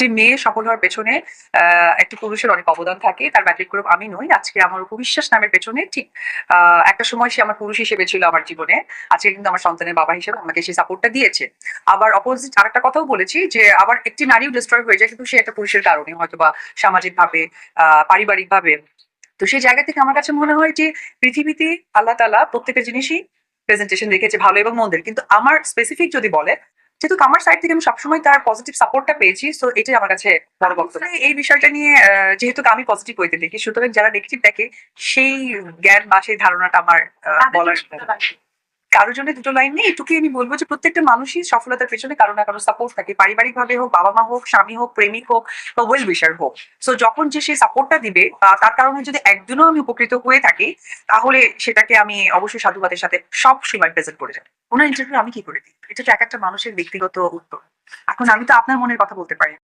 যে মেয়ে সফল হওয়ার পেছনে একটা পুরুষের অনেক অবদান থাকে, তার ব্যতিক্রম আমি নই। আজকে আমার উপবিশ্বাস নামের পেছনে ঠিক একটা সময় সে আমার পুরুষ হিসেবে ছিল আমার জীবনে। আজকে কিন্তু আমার সন্তানের বাবা হিসেবে আমাকে সেই সাপোর্টটা দিয়েছে। আবার অপোজিট আরেকটা কথাও বলেছি যে আবার একটি নারীও ডিস্ট্রয় হয়ে যায় কিন্তু সে একটা পুরুষের কারণে, হয়তো বা সামাজিক ভাবে, পারিবারিক ভাবে। তো সেই জায়গা থেকে আমার কাছে মনে হয় যে পৃথিবীতে আল্লাহ তাআলা প্রত্যেকটা জিনিসই প্রেজেন্টেশন রেখেছে ভালো এবং মন্দের। কিন্তু আমার স্পেসিফিক যদি বলে, যেহেতু আমার সাইড থেকে আমি সবসময় তার পজিটিভ সাপোর্টটা পেয়েছি, সো এটাই আমার কাছে বড় বক্তব্য। এই বিষয়টা নিয়ে যেহেতু আমি পজিটিভ হইতে দেখি, সুতরাং যারা নেগেটিভ দেখে সেই জ্ঞান বা সেই ধারণাটা আমার বলার কারোর জন্য দুটো লাইন নেই। এটুকুই আমি বলবো যে প্রত্যেকটা মানুষই সফলতার পেছনে কারো না কারো সাপোর্ট থাকে, পারিবারিক ভাবে হোক, বাবা মা হোক, স্বামী হোক, প্রেমিক হোক বা ওয়েল উইশার হোক। সো যখন যে সেই সাপোর্টটা দিবে বা তার কারণে যদি একদিনও আমি উপকৃত হয়ে থাকি, তাহলে সেটাকে আমি অবশ্যই সাধুবাদের সাথে সব সময় প্রেজেন্ট করে যাই। ওনার ইন্টারভিউ আমি কি করে দিই, এটা তো এক একটা মানুষের ব্যক্তিগত উত্তর। এখন আমি তো আপনার মনের কথা বলতে পারি।